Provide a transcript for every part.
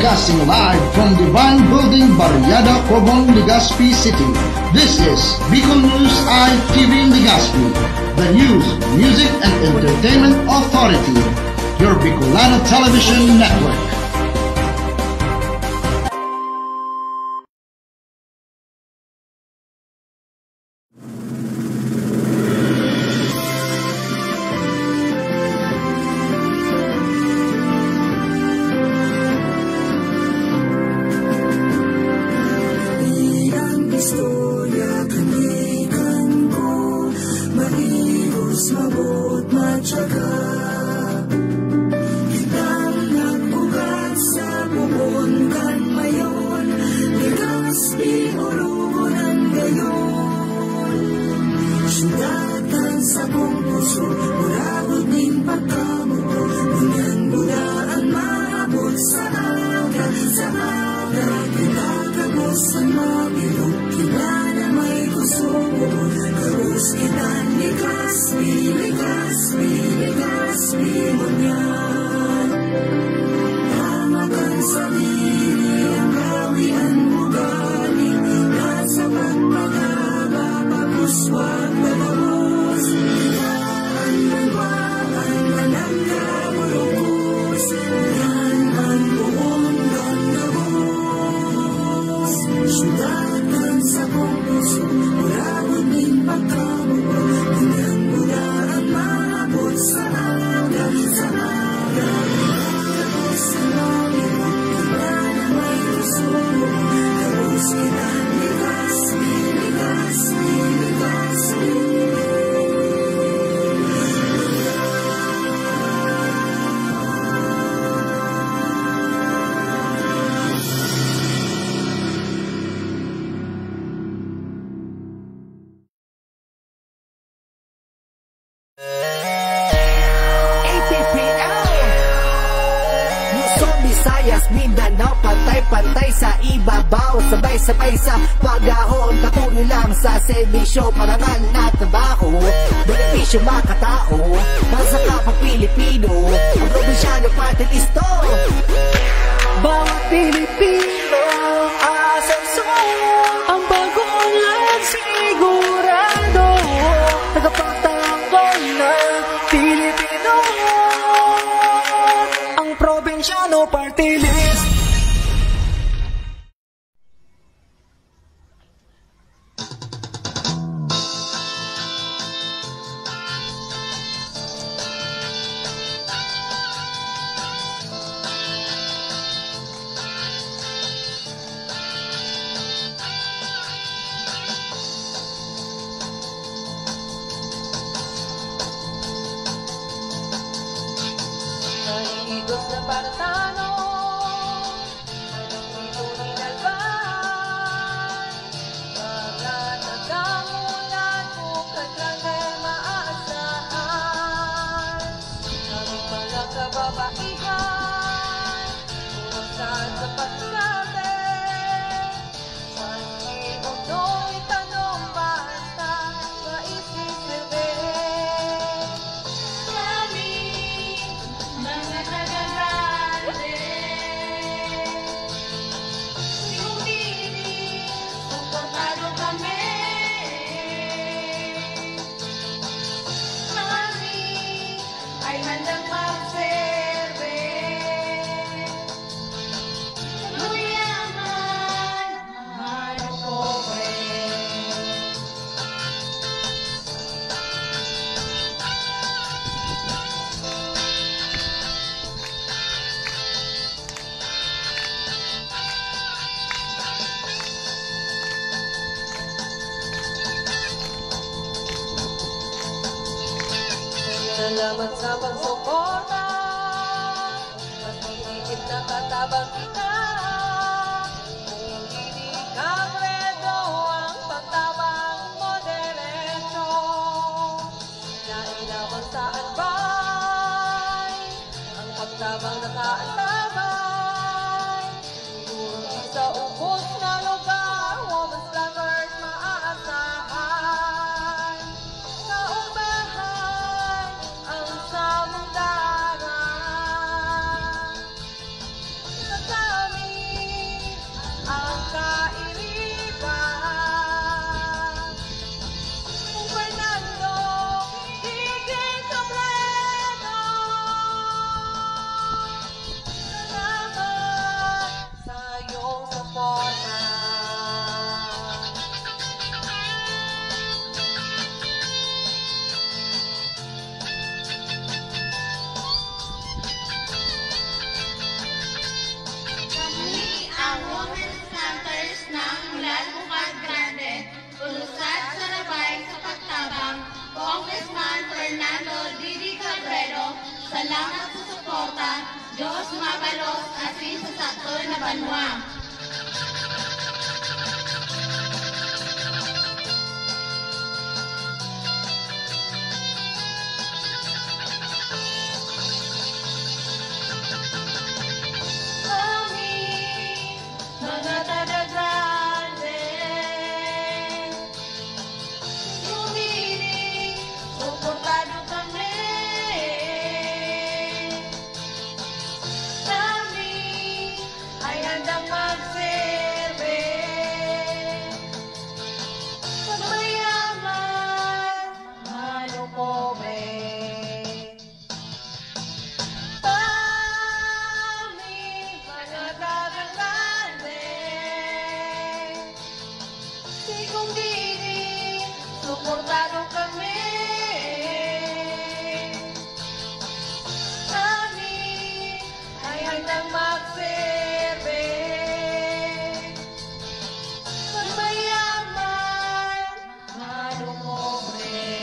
Broadcasting live from Divine Building, Barriada, Cobon, Legazpi City. This is Bicol News ITV Legazpi, the news, music, and entertainment authority. Your Bicolano Television Network. Pantay sa ibabaw, sabay-sabay sa pag-ahon, patuloy lang sa serbisyo, parangal na trabaho, benepisyo makatao, para sa kapag Pilipino, ang probinsyano party listo. Bawat Pilipino, asenso, ang bagong lang sigurado, tagapagtanggol ng Pilipino, ang probinsyano party list. Salamat sa pagsuporta, mas higit na katabang kita. Kung hindi ka kredo ang pagtabang mo diretso, nailabang sa anbay, ang pagtabang nakaantabay. Siguro sa ubos na lugar, woman's lovers maaasahan. Naumbahan ang samong dagat, sa kami Salamat sa suporta. Diyos mabalos asin sa sakto na banwa. Suportado kami. Kami ay handang magsilbi. Pag mayaman, manong pobre.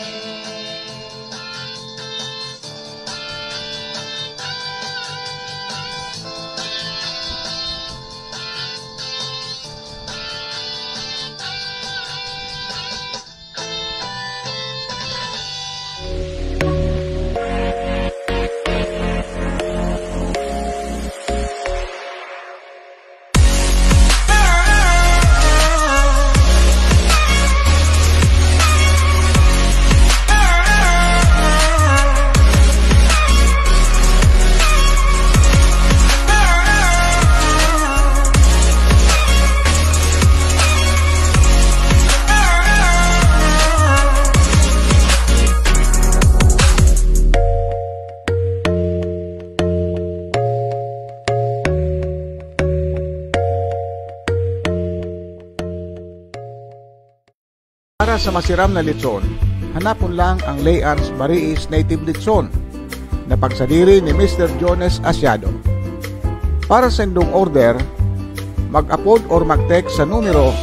Para sa masiram na litson, hanapon lang ang Layans Bariis Native Litson na pagsadiri ni Mr. Jones Asiado. Para sa indong order, mag-upload or mag-text sa numero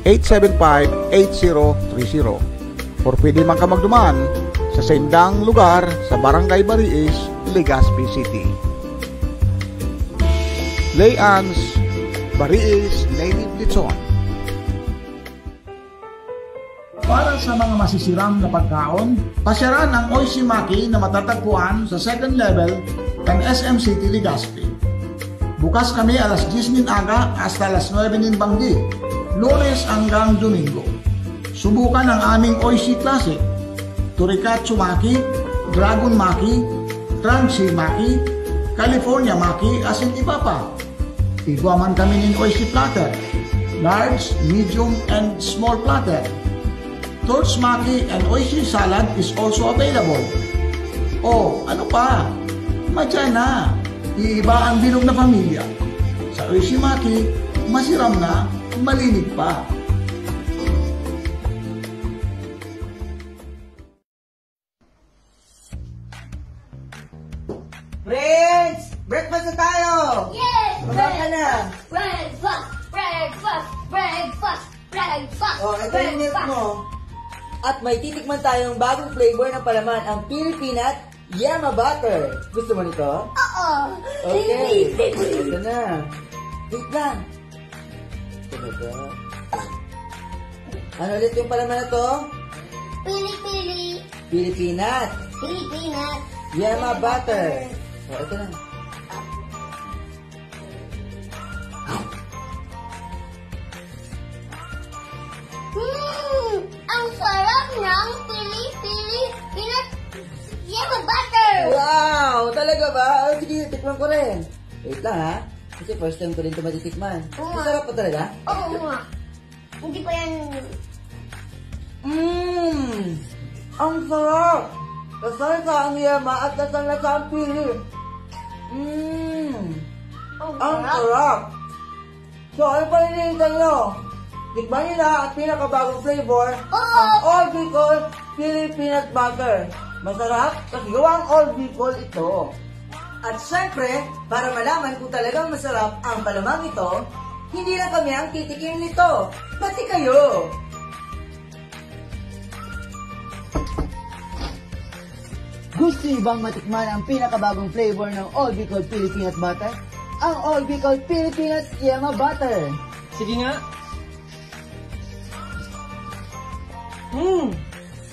0915-875-8030 or pwede man ka magduman sa sendang lugar sa Barangay Bariis, Legazpi City. Layans Bariis Native Litson. Para sa mga masisiram na pagkaon, pasyaran ang Oishimaki na matatagpuan sa 2nd level ng SM City, Legazpi. Bukas kami alas 10 aga hasta alas 9 bangdi, Lunes hanggang Domingo. Subukan ang aming Oishi Classic, Torikatsu Maki, Dragon Maki, Crunchy Maki, California Maki, asin iba pa. Igwa man kami ng Oishi Platter, large, medium, and small platter. Torch Maki and Oishi Salad is also available. Oh, ano pa? Madya na. Iiba ang bilog na pamilya. Sa Oishi Maki, masiram na, malinig pa. Friends! Breakfast na tayo! Yes! Baba ka na! Breakfast! Breakfast! Breakfast! Breakfast! O, ito yung milk mo. At may titikman tayong bagong flavor ng palaman, ang Pili Peanut Yama Butter. Gusto mo nito? Oo! Okay. Ito na. Wait lang. Ito na ba? Ano ulit yung palaman na to? Pili-pili! Pili Peanut Pili-peanut! Yama Butter. O, ito na. Ang sarap ng pili-pili peanut yama butter! Wow! Talaga ba? Oh, sige, tikman ko rin. Wait lang ha. Kasi first time ko rin ito matitikman. Oo. Masarap pa talaga? Oo nga. Hindi pa yan... Ang sarap! Kasal sa ang yama at kasal na sa ang pili. Ang sarap! So, ano pa hinihintay nyo? Tikman nyo na ang pinakabagong flavor ang All Bicol Pili Peanut Butter. Masarap kasi gawang All Bicol ito. At syempre, para malaman kung talagang masarap ang palamang ito, hindi lang kami ang titikim nito, pati kayo. Gusto niyo bang matikman ang pinakabagong flavor ng All Bicol Pili Peanut Butter? Ang All Bicol Pili Peanut Yema Butter. Sige nga.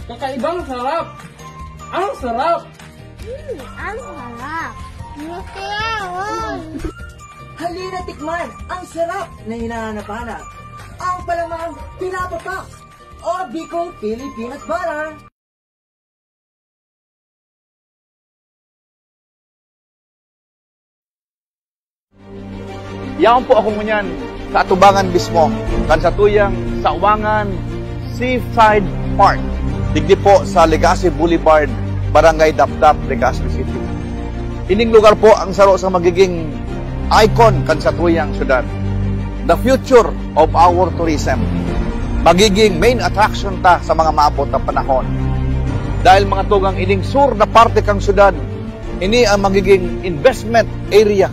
Kakaibang sarap. Ang sarap. Ang sarap. Masarap. Halina tikman ang sarap na hinahanap-hanap. Ang palamang pinapapak. All Bicol Pili Peanut Butter. Yaon po ako ngunyan sa atubangan mismo, kan sa tuyang Sawangan Seaside Park. Digdi po sa Legacy Boulevard, Barangay Dapdap, Legazpi City. Ining lugar po ang saro sa magiging icon kan sa tuyang syudad. The future of our tourism. Magiging main attraction ta sa mga maabot na panahon. Dahil mga tugang ining sur na parte kang syudad, ini ang magiging investment area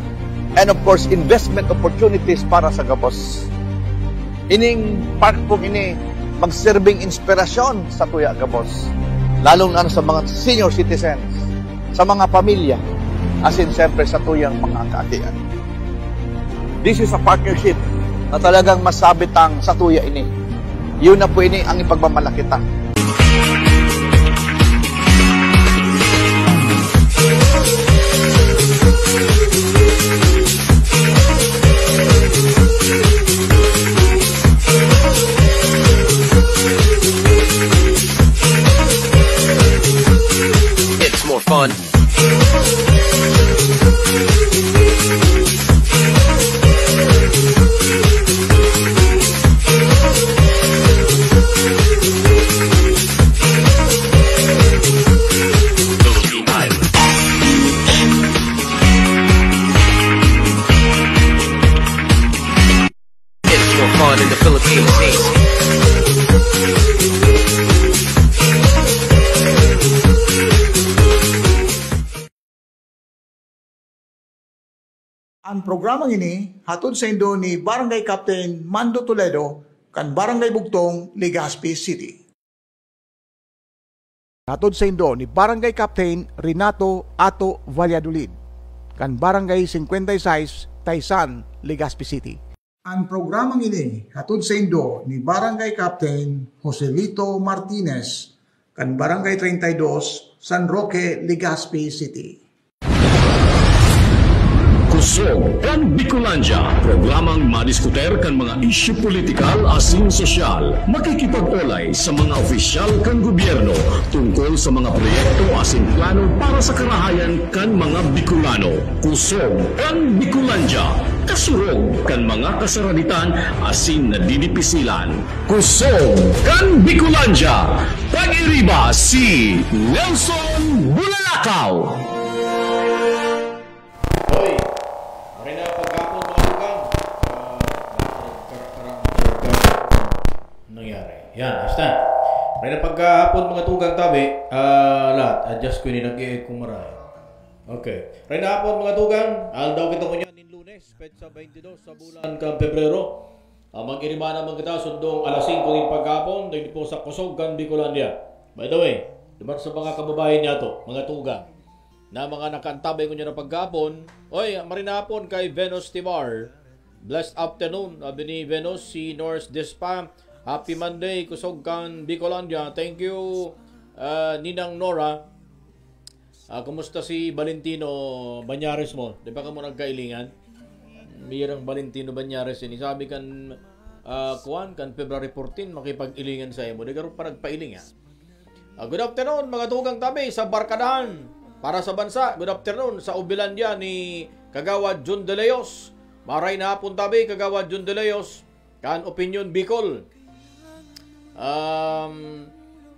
and of course, investment opportunities para sa Gabos. Ining park po ini magserving inspirasyon sa tuya Gabos. Lalong na sa mga senior citizens, sa mga pamilya, as in siyempre sa tuyang mga kaakian. This is a partnership na talagang masabitang sa tuya ini. Yun na po ini ang ipagmamalakita. It's more fun. It's more fun in the Philippines. Ang programang ini hatod sa indo ni Barangay Captain Mando Toledo kan Barangay Bugtong, Legazpi City. Hatod sa indo ni Barangay Captain Renato Ato Valladolid kan Barangay 56, Taysan, Legazpi City. Ang programang ini hatod sa indo ni Barangay Captain Joselito Martinez kan Barangay 32, San Roque, Legazpi City. Kusog kan Bicolandia, programang madiskuter kan mga isyu politikal asin sosyal, makikipag-ulay sa mga opisyal kan gobyerno tungkol sa mga proyekto asin plano para sa karahayan kan mga Bicolano. Kusog kan Bicolandia, kasurog kan mga kasaranitan asin nadidipisilan. Kusog kan Bicolandia, pag-iriba si Nelson Bulalakaw. Yan, basta. May na pagkahapon mga tugang tabi, lahat, adjust ko ni nag-i-egg kung marami. Okay. Ray na hapon mga tugang, daw kita ko niyan in Lunes, petsa 22 sa bulan kang Pebrero. Mag-irima naman kita sundong alas 5 ng pagkahapon, dahil po sa Kusog kan Bicolandia. By the way, dumat sa mga kababayan niya to, mga tugang, na mga nakaantabay ko niya na pagkahapon. Oy, marinahapon kay Venus Timar. Blessed afternoon, sabi ni Venus, si Norris Despa. Happy Monday, Kusog kan Bicolandia. Thank you, Ninang Nora. Kumusta si Valentino Banyares mo? Di ba ka mo nagkailingan? Mayroong Valentino Banyares yun. Sabi kan, kan February 14, makipag-ilingan sa imo. Di ka rin pa nagpailingan. Good afternoon, mga tugang tabi sa Barkadahan. Para sa bansa, good afternoon sa Ubilandia ni Kagawad John De Leos. Maray na hapon tabi, Kagawad John De Leos. Kan Opinion Bicol.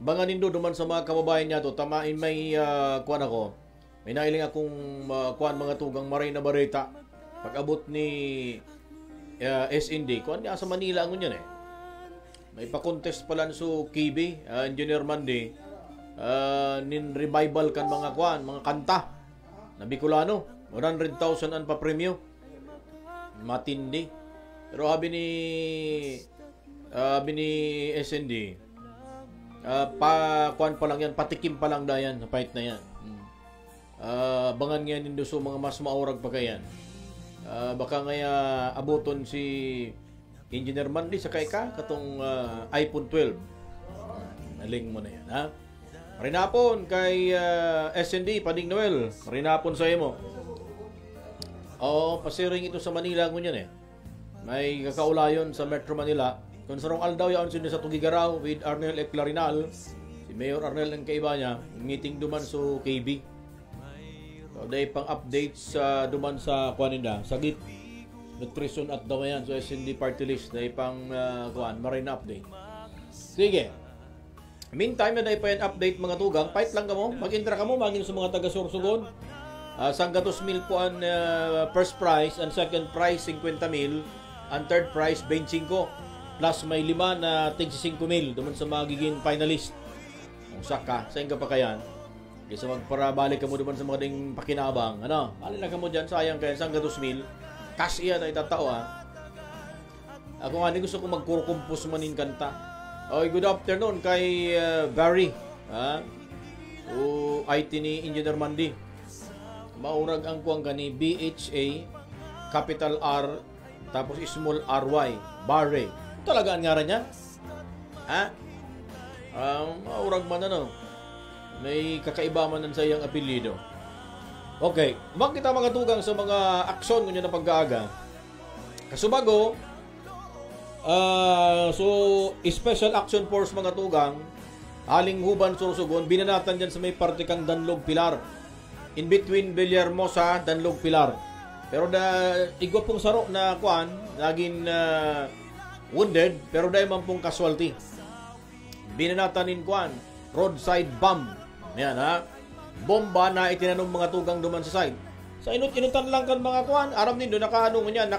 Bangan nindo duman sa mga kababayan niya to, tamain may kuan ako. May nailing akong kuan mga tugang maray na bareta. Pag-abot ni SND, kuan niya sa Manila ang yan eh. May pa-contest pala so KB, Engineer Mandy, nin revival kan mga kuan, mga kanta na Bicolano. 100,000 ang pa-premyo. Matindi. Pero sabi ni SND, kuan pa lang yan, patikim pa lang dayan, fight na yan. bangan nga nindo so mga mas maurag pa kayan. Baka ngaya abuton si Engineer Mandy sa kay ka katong iPhone 12. Naling mo na yan, ha? Rinapon kay SND Pading Noel. Rinapon sa imo. Pasiring ito sa Manila ngunyan eh. May kakaulayon sa Metro Manila. Kung sarong aldaw yaon sila sa Tugigaraw with Arnel Eclarinal. Si Mayor Arnel ang kaiba niya. Meeting duman so KB. So, dahil pang updates duman sa kuaninda. Sagit. Nutrition at damayan. So, SND party list. Dahil pang marine update. Sige. Meantime, na dahil pa yan update mga tugang. Fight lang ka mo. Mag-intra ka mo. Maging sa mga taga-Sorsogon. Sanggatos mil po ang first prize. And second prize, 50 mil. And third prize, 25. Plus may 5 na tig 5 mil. Duman sa magiging finalist. Kung saka, sa inga pa kayan. Kaysa magparabalik ka mo duman sa mga ding pakinabang. Ano? Balik lang ka mo dyan. Sayang kaya sanggatos mil. Cash iyan ay tatao ha. Ako nga, gusto kong magkurukumpos manin kanta. Good afternoon kay Barry. IT ni Engineer Mandy. Maurag ang kuwang gani BHA capital R tapos small RY Barry. Talaga ang ngaran niya? Maurag man ano. May kakaiba man sa iyang apelyido. Okay, kita mga tugang sa mga aksyon kunya na pag-aaga. Kasubago, Special Action Force mga tugang, aling Huban Sorsogon, binanatan dyan sa may parte kang Danlog Pilar. In between Villahermosa, Danlog Pilar. Pero igwa pong saro na kuan, naging wounded, pero dahil man pong casualty. Binanatan in kuan, roadside bomb. Yan ha. Bomba na itinanong mga tugang duman sa side. Sa inut-inutan lang kan mga kuan, aram nindo nakaano niya,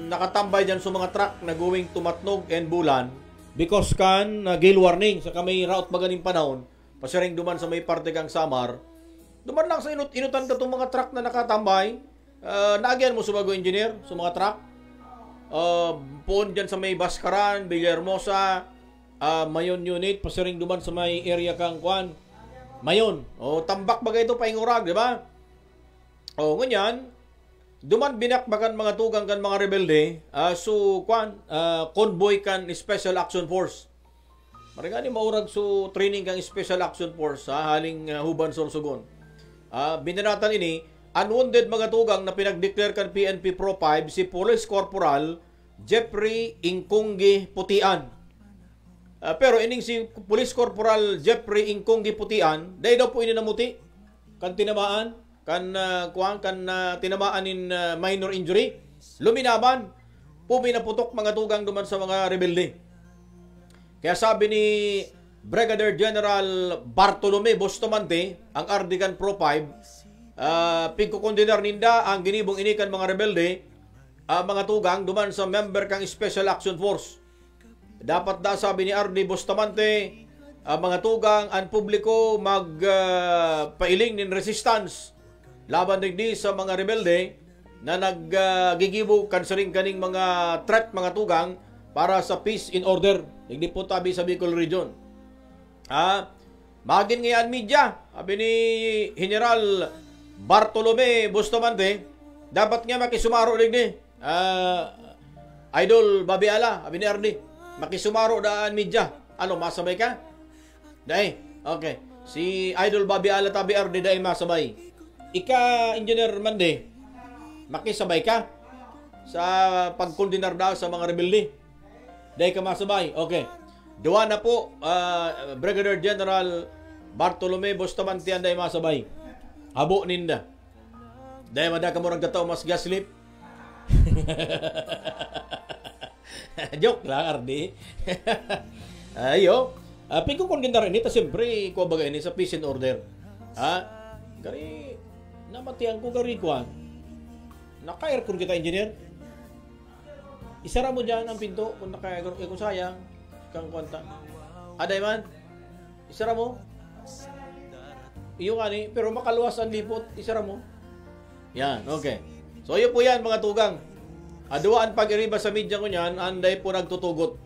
nakatambay dyan sa mga truck na going to Matnog and Bulan because kan gale warning sa kamay route maganing panahon pasiring duman sa may parte kang Samar duman lang sa inutan ka itong mga truck na nakatambay naagyan mo subago engineer sa mga truck puon dyan sa may Baskaran, Villahermosa Mayon unit pasiring duman sa may area kang Kwan Mayon tambak bagay ito paingurag diba ngunyan duman binakbakan mga tugang kan mga rebelde convoy kan Special Action Force. Marigani maurag so training kang Special Action Force haling Huban Sorsogon. Binanatan ini unwounded mga tugang na pinag-declare kan PNP Pro 5 si Police Corporal Jeffrey Ingkungi Putian. Pero ining si Police Corporal Jeffrey Ingkungi Putian, dahil daw po ini namuti kan tinamaan tinamaan in minor injury luminaban pinaputok mga tugang duman sa mga rebelde. Kaya sabi ni Brigadier General Bartolome Bustamante ang Ardigan Pro 5 pigkukondinar ninda ang ginibong inikan mga rebelde mga tugang duman sa member kang Special Action Force. Dapat sabi ni Ardi Bustamante mga tugang ang publiko magpailing nin resistance laban digdi sa mga rebelde na naggigibo kansaring kaning mga threat mga tugang para sa peace in order. Digdi po tabi sa Bicol Region. Magin ngayon media, sabi ni General Bartolome Bustamante, dapat nga makisumaro digdi. Idol Babiala, sabi ni Ardi, makisumaro daan media. Ano, masabay ka? Dahil, okay. Si Idol Babiala tabi Ardi dahil masabay. Ika, Engineer Mande, makisabay ka sa pagkondinar daw sa mga rebelde. Dahil ka masabay. Okay. Duwa na po, Brigadier General Bartolome Bustamante dahil masabay. Habo ninda. Dahil madaka mo nagkataw mas gaslip. Joke lang, Ardi. Ayo. Pagkondinar ini, siyempre, ko bagay ini sa peace and order. Gari, namatihan ko garikuan. Naka-aircon kita, engineer. Isara mo dyan ang pinto kung naka-aircon. Kung sayang, kang kwanta. Aday man, isara mo. Iyo kani, pero makaluwas ang lipot, isara mo. Yan, okay. So, yun po yan, mga tugang. Aduaan pag-iriba sa media ko yan, anday po nagtutugot.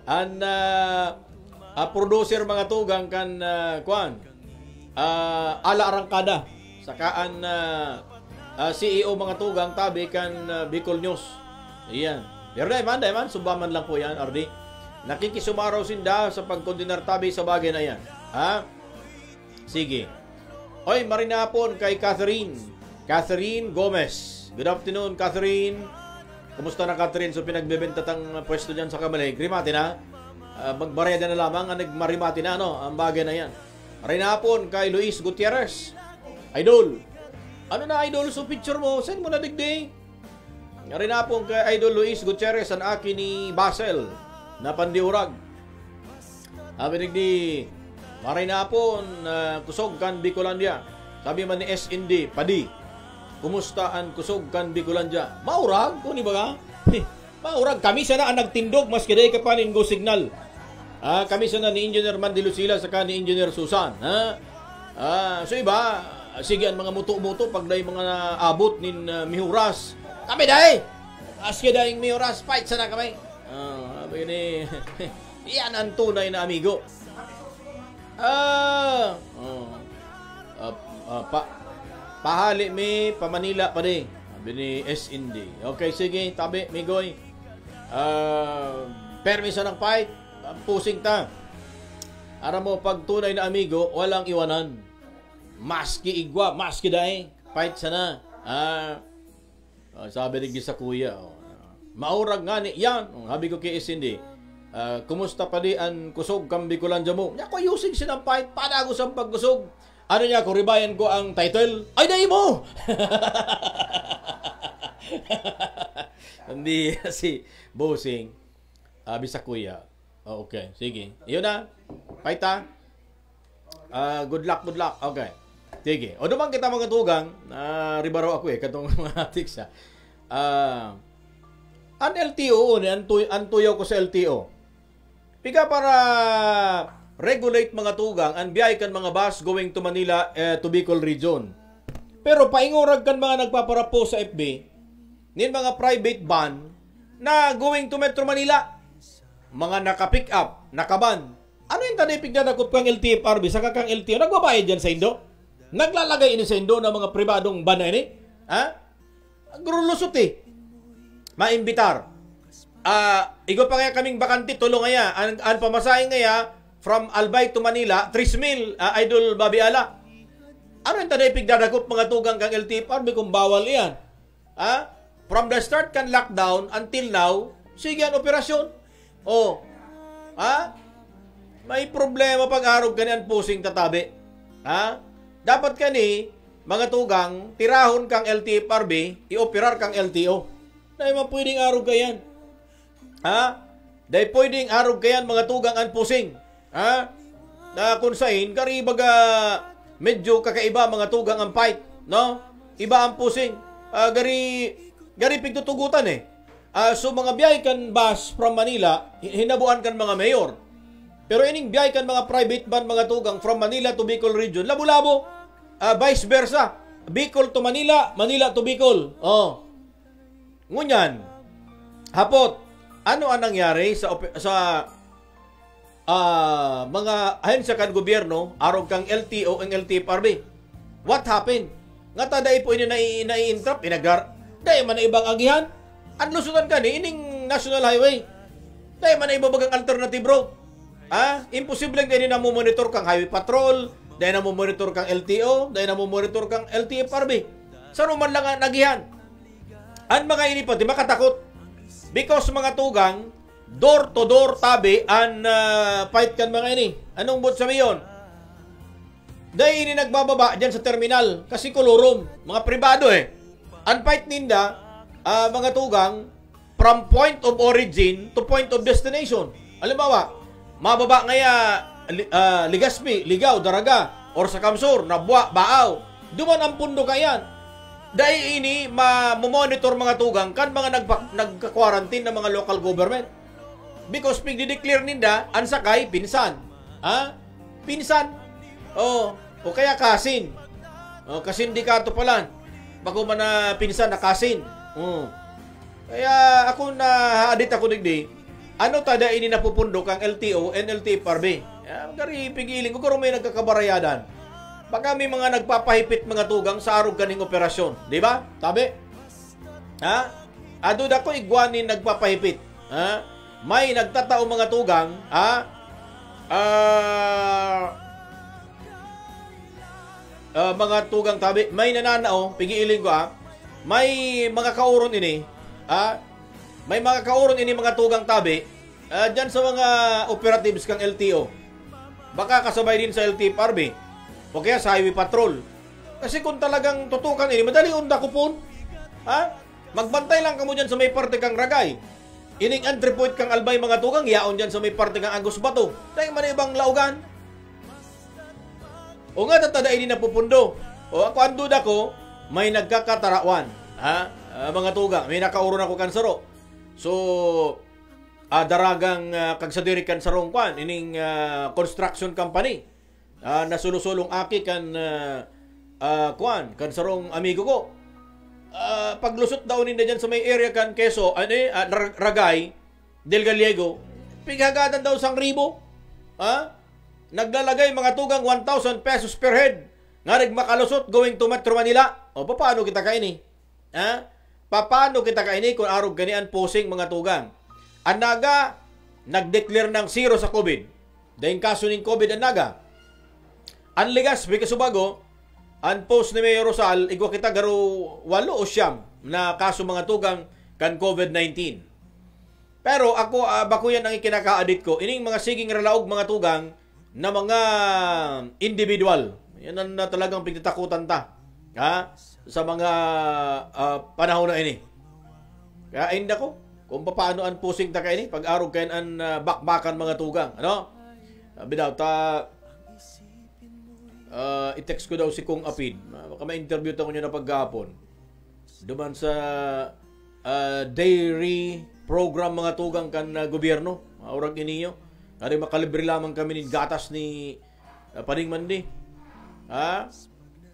An producer mga tugang kan kuan Ala Arangkada sakaan CEO mga tugang tabi kan Bicol News. Iyan. Pero dahil man subaman lang po yan, RD. Nakikisumaraw sinda sa pagkondinar tabi sa bagay na yan. Ha? Sige. Oy, marinapon kay Catherine Gomez. Good afternoon, Catherine. Kumusta na, Catherine? So pinagbebenta tang pwesto dyan sa Kamalig. Rimati na. Magbareda na lamang ang nagmarimati na ang bagay na yan. Marinapon kay Luis Gutierrez. Idol. Ano na, Idol? So picture mo. Send mo na digdi. Marinapon kay Idol Luis Gutierrez ang aki ni Basel na pandiurag. Sabi digdi. Marinapon kusog kan Bicolandia. Sabi man ni SND, Padi. Kumusta ang kusog kan Bicolandia? Maurag, kung ba ka? Maurag. Kami sana ang nagtindog, mas kiday ka pa nin go signal. Kami sana ni Engineer Mandilusila saka ni Engineer Susan. So iba, sige ang mga muto-muto pag dahi mga abot nin mihuras. Kami dahi! As kidaying mihuras, fight sana kami. Begini, yan ang tunay na amigo. Pahali mi pamanila pa di. Sabi ni SND. Okay, sige, tabi, migoy. Permiso ng fight. Pusing ta. Ara mo, pag tunay na amigo, walang iwanan. Maski igwa, maski dahi. Fight sana. Sabi ni sa kuya. Maurag nga ni, yan. Sabi ko kay SND. Kumusta pa di ang kusog kang Bicolandia mo? Niya ko using siya ng fight. Para ako sa pagkusog. Ano niya, kung ribayan ko ang title? Ay, dahi mo! Hindi si Bossing. Bisa kuya. Okay, sige. Iyon na. Fight ha. Good luck, good luck. Okay. Sige. O naman kita mga tugang. Ribaro ako katong mga tics ha. An LTO, antuyaw ko sa LTO. Piga para regulate mga tugang ang biyay kan mga bus going to Manila to Bicol region. Pero paingurag kan mga nagpaparapo sa FB nin mga private van na going to Metro Manila. Mga naka-pick up, naka-van. Ano yung tanay pigdadakot kang LTFRB sa kakang LTO? Nagbabayad dyan sa Indo? Naglalagay ini sa Indo ng mga pribadong van na ini? Grulusot eh. Maimbitar. Igo pa kaya kaming bakanti, tulong ngaya. Ang pamasahin ngaya, from Albay to Manila, 3,000, Idol Babiala. Ano yung tanay pigdadakot mga tugang kang LTFRB kung bawal yan? From the start kan lockdown until now, sige ang operasyon. May problema pag-arog ganyan pusing tatabi. Dapat kani, mga tugang, tirahon kang LTFRB, i-operar kang LTO. Dahil pwedeng arog kayan. Dahil pwedeng arog kayan, mga tugang ang pusing. Na kung sahin, kari baga medyo kakaiba mga tugang ang fight. No? Iba ang pusing. Gari pigtutugutan eh. So mga biyay kan bus from Manila, hinabuan kan mga mayor. Pero ining biyay kan mga private van mga tugang from Manila to Bicol region, labo-labo. Vice versa. Bicol to Manila, Manila to Bicol. Ngunyan, hapot, ano ang nangyari sa mga ahensya kan gobyerno, arog kang LTO ang LTFRB? What happened? Nga taday po ini nai-interrupt, dahil man na ibang agihan. Ang lusutan ka ni, ining national highway. Dahil man na ibabagang alternative road. Imposible dahil na monitor kang highway patrol, dahil na monitor kang LTO, dahil na monitor kang LTFRB. Saan man lang nagihan? Ang mga ini pa, di makatakot. Because mga tugang, door to door tabi ang fight kan mga ini. Anong bot sa miyon? Dahil ini nagbababa dyan sa terminal, kasi kolorum, mga pribado eh. Ang fight ninda, mga tugang, from point of origin to point of destination. Halimbawa, mababa ngaya Ligaspi, Ligaw, Daraga, or sa Kamsur, Nabwa, Baaw. Duman ang pundo kayan. Dahil ini, mamonitor mga tugang kan mga nagka-quarantine ng mga local government. Because pigdi-declare ninda, ang sakay, pinsan. Pinsan. O kaya kasin. Kasindikato pala. Bago man na pinsan na kasin. Kaya ako na haadit ako digdi. ano tada ini napupundok ang LTO and LTFRB? Gari pigiling ko kung may nagkakabarayadan. Baka may mga nagpapahipit mga tugang sa arog kaning operasyon. Di ba? Tabi? Ha? Ado da ko igwanin nagpapahipit. Ha? May nagtatao mga tugang. Ha? Mga tugang tabi. May nananao. Pigiling ko may mga kauron ini. May mga kauron ini mga tugang tabi. Diyan sa mga operatives kang LTO. Baka kasabay din sa LTFRB. O kaya sa highway patrol. Kasi kung talagang tutukan ini, madali unda ko po. Magbantay lang kamo dyan sa may parte kang Ragay. Ining entry point kang Albay mga tugang, yaon dyan sa may parte kang Agus Bato. Dahil man ibang laugan. O nga tatada ini napupundo. O ako andud ako, may nagkakatarawan. Mga tugang, may nakauron ako kansaro. So, daragang kagsadiri kansarong kwan, ining construction company. Nasulusulong aki kan sarong amigo ko. Paglusot daw ninda dyan sa may area kan Quezon, Ragay, Del Gallego, pighagadan daw 1,000. Naglalagay mga tugang 1,000 pesos per head. Nga makalusot going to Metro Manila. O paano kita kaini? Paano kita kaini kung arog ganian posing mga tugang? Anaga nagdeclare ng zero sa COVID. Dahil kaso ng COVID anaga. Anligas, bigasubago, ang post ni Mayor Rosal, igwa kita garo 8 o 9 na kaso mga tugang kan COVID-19. Pero ako, bako yan ang ikinaka-adit ko. Ining mga siging ralaog mga tugang na mga individual. Yan ang talagang pagtitakutan ta. Sa mga panahon na ini. Kaya inda ko, kung paano ang posing ta ka ini, pag-arog kayo ang bakbakan mga tugang. Ano? Sabi daw, i-text ko daw si Kong Apid. Baka ma-interview ko niya na paggapon. Duman sa dairy program mga tugang kan gobyerno. Maurag iniyo. Kaya makalibre lamang kami ni gatas ni Paning Mandi.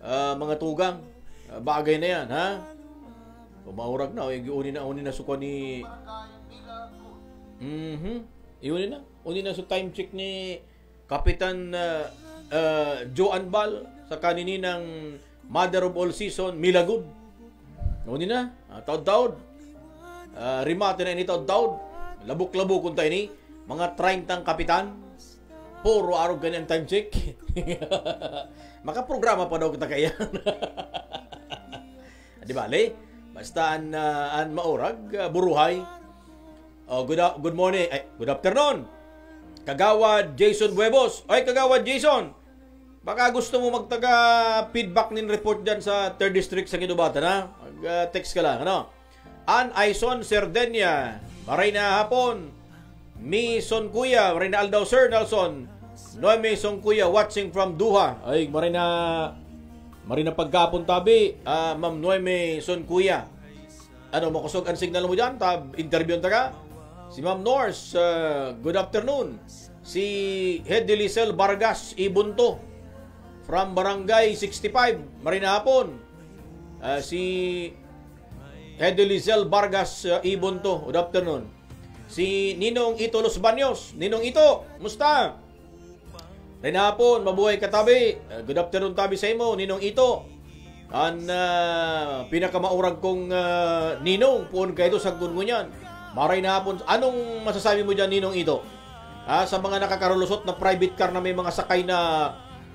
Mga tugang. Bagay na yan. Maurag na. Uni na suko ni... Iuni na sa time check ni Kapitan... Joe Anbal sa kanininang Mother of All Season, Milagud. Noon na, taod-taod. Rimate na ini taod-taod. Labuk-labuk kung tayo ni. Mga 30 kapitan. Puro araw ganyan time check. Makaprograma pa daw kita kaya. Di ba, le? Basta an maurag, buruhay. Good morning. Good afternoon. Kagawad Jason Buebos. Oy, Kagawad Jason. Baka gusto mo magtaga-feedback nin report dyan sa 3rd District sa Ginubatan, ha? Mag-text ka lang, ano? An Aison Serdenya. Maray na hapon. Mi Son Kuya. Maray na aldaw, Sir Nelson. Noemi Son Kuya watching from Duha. Ay, maray na pagkapon tabi. Ma'am Noemi Son Kuya. Ano, makusog ang signal mo dyan? Interview ta ka? Si Ma'am Norse, good afternoon. Si Hedelicel Vargas Ibunto from Barangay 65, Marina Hapon. Si Hedelicel Vargas Ibunto, good afternoon. Si Ninong Ito Los Baños. Ninong Ito, musta? Marina Hapon, mabuhay katabi. Good afternoon tabi sa imo, Ninong Ito. Ang pinakamaurag kong Ninong, puon kayo sa gungunyan. Maray na hapon. Anong masasabi mo dyan, Ninong Ito? Sa mga nakakarulusot na private car na may mga sakay na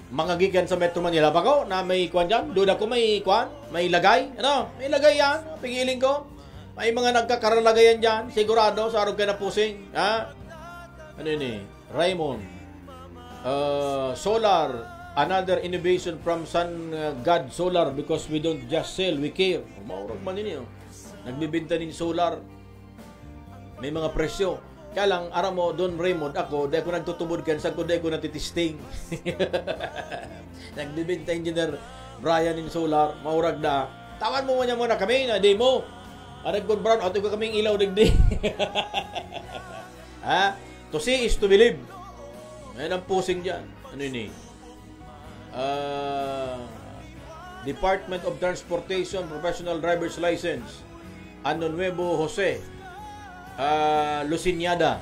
mga gigan sa Metro Manila. Bako, na may kwan dyan? Duda ko may kwan? May lagay? Ano? May lagay yan. Pigiling ko. May mga nagkakaralagayan dyan. Sigurado, sa arog ka na pusing. Ano yun eh? Raymond. Solar. Another innovation from Sun God Solar because we don't just sell, we care. Maurag man yun yun. Nagbibinta din solar. May mga presyo. Kaya lang, aram mo, Don Raymond, ako, dahil ko nagtutubod kan, sa ko dahil ko natitisting. Nagbibinta Engineer Brian in Solar, maurag na. Tawan mo niya muna kami, na di mo. Arag ko brown, ato ko kaming ilaw digdi. To see is to believe. Ayan ang pusing dyan. Ano yun eh? Department of Transportation Professional Driver's License. Ano Nuevo Jose. Luciñada.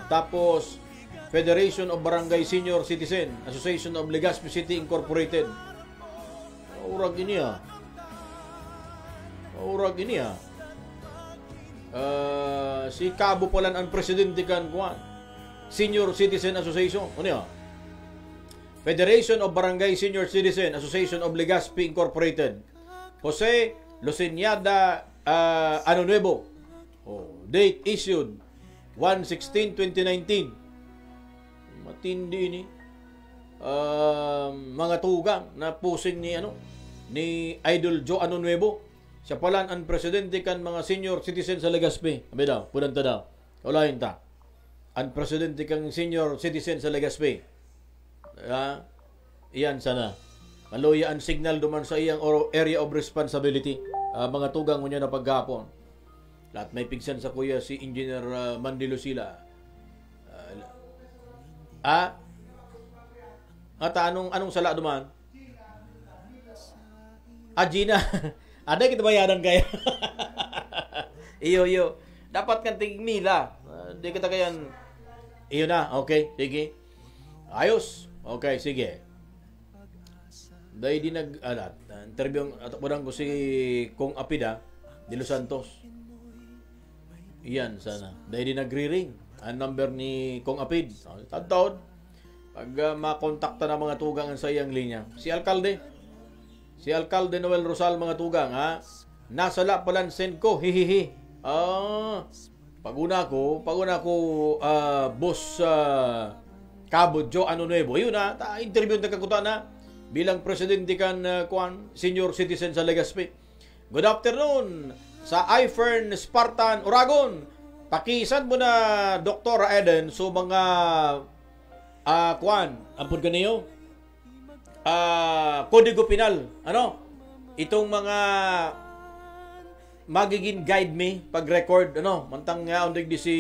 Tapos, Federation of Barangay Senior Citizen, Association of Legazpi City Incorporated. Urag ini si Cabo Palan ang presidente kan kuan. Senior Citizen Association. Ano yan? Federation of Barangay Senior Citizen, Association of Legazpi Incorporated. Jose Luciñada Ano Nuevo. Date issued 1/16/2019. Matindi ni mga tugang na pusing ni Idol Joe Ano Nuevo. Siya pala ang presidente kan mga senior citizen sa Legazpi. Abi daw, pudanta daw. Ulahin ta. Ang presidente kang senior citizen sa Legazpi. Iyan sana. Maluya ang signal duman sa iyang area of responsibility. Mga tugang mo niya na paghapon. Lahat may pigsan sa kuya si Engineer Mandilo Sila. Anong sala duman? Gina. Ada kita bayaran kaya. iyo. Dapat kan tingmila. Di kita kayan. Iyo na. Okay, sige. Ayos. Okay, sige. Dahil di interview at parang ko si Kong Apida de Los Santos. Iyan sana. Dahil di nagre-ring ang number ni Kong Apid. Taon. Pag makontakta na mga tugang sa iyang linya. Si Alcalde Noel Rosal mga tugang nasala palansen ko hihihi. Paguna ko boss Cabo Joe Ano Nuevo. Yun interview na kakuta na bilang presidente kan senior citizen sa Legazpi. Good afternoon sa iFern Spartan Oragon. Pakisan mo na Dr. Eden so mga ampun kaniyo kodigo penal. Itong mga magiging guide me pag-record mantang nga undig di si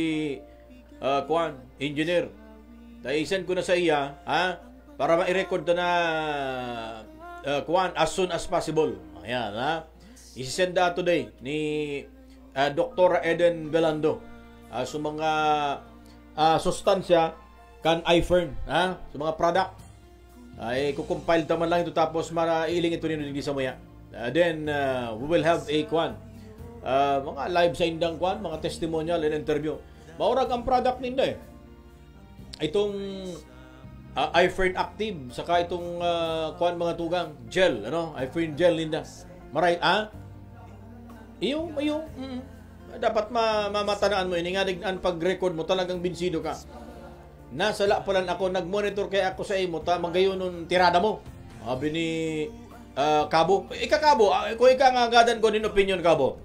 engineer. Daisan ko na sa iya para ma-record na as soon as possible. Ayan isisend today ni Dr. Eden Belando sa mga sustansya kan iFern sa mga product ay kukumpile taman lang ito tapos marailing ito nino hindi sa maya. Then we will have a mga live sa indang mga testimonial and interview. Maurag ang product ninda itong iFern Active saka itong mga tugang gel iFern gel ninda. Maray iyo dapat mamatanaan mo ini nga dignan pag-record mo talagang binsido ka. Nasala palan ako, nag-monitor kaya ako sa imo, magayon nun tirada mo. Sabi ni Cabo. Kabo, kung nga gadan ko din opinion, Cabo.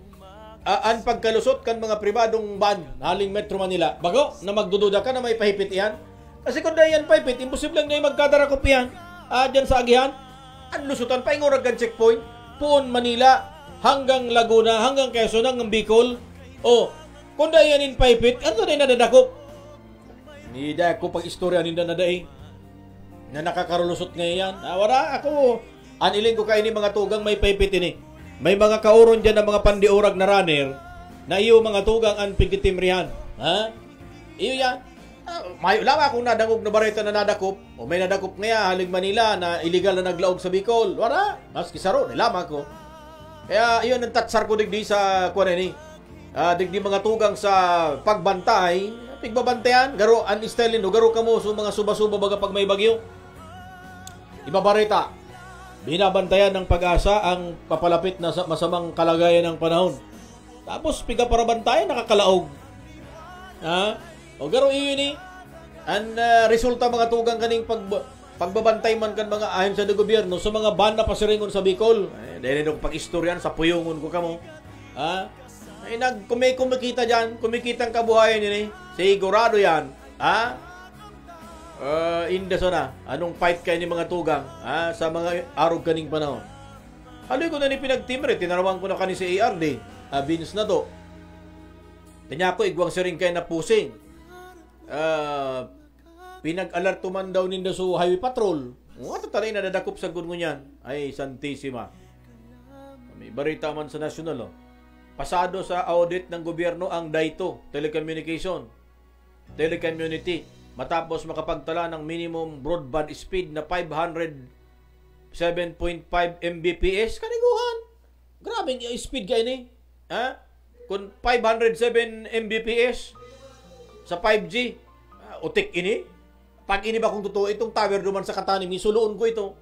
Ang pagkalusot kan mga pribadong ban, haling Metro Manila, bago na magdududa ka na may pahipit iyan. Kasi kung dahil yan pahipit, imposible nga magkadarakop yan. Diyan sa agihan, ang lusutan pa yung oragan checkpoint, Puon, Manila, hanggang Laguna, hanggang Quezon, hanggang Bicol. Kung dahil yan in pahipit, ano na yung nadadakop? Nida ko pag istorya ninda na daig na nakakarulusot ngayon. Wala ako. Aniling ko kayo ni mga tugang may pipit ini. May mga kauron dyan na mga pandiurag na runner na iyo mga tugang ang pigitimrihan. Iyo yan. Mayo lang akong nadangog na bareta na nadakop. O may nadakop nga halig Manila na illegal na naglaog sa Bicol. Wala. Maski saro. Nilama ko. Kaya iyon ang tatsar ko digdi sa kuwanini. Digdi mga tugang sa pagbantay. Pigbabantayan, garo an istelin, garo kamo so mga suba-suba baga pag may bagyo. Ibabarita, binabantayan ng Pag-asa ang papalapit na masamang kalagayan ng panahon. Tapos piga para bantayan, nakakalaog. O garo iyon ang resulta mga tugang kaning pagbabantay man kan mga ayon sa gobyerno sa mga ban na pasiringon sa Bicol. Dahil nung pag-istoryan sa puyungon ko kamo. Kumikita dyan, kumikitang kabuhayan yun sigurado yan. Indeso na. Anong fight kayo ni mga tugang sa mga arog kaning panahon. Haloy ko na ni pinagtimre, tinarawan ko na kani si ARD. Vince na to. Kanya ko, igwang siring kayo na pusing. Pinag-alerto man daw ninda sa highway patrol. Tatalay na nadakop sa gungo niyan. Ay, Santissima. May barita man sa national, Pasado sa audit ng gobyerno ang DAITO, telecommunication. telecommunity matapos makapagtala ng minimum broadband speed na 507.5 Mbps. Kaniguhan. Grabing speed kayo ni. Ha? Kung 507 Mbps sa 5G, utik ini. Pag ini ba kung totoo, itong tower duman sa Katanim, isuluon ko ito.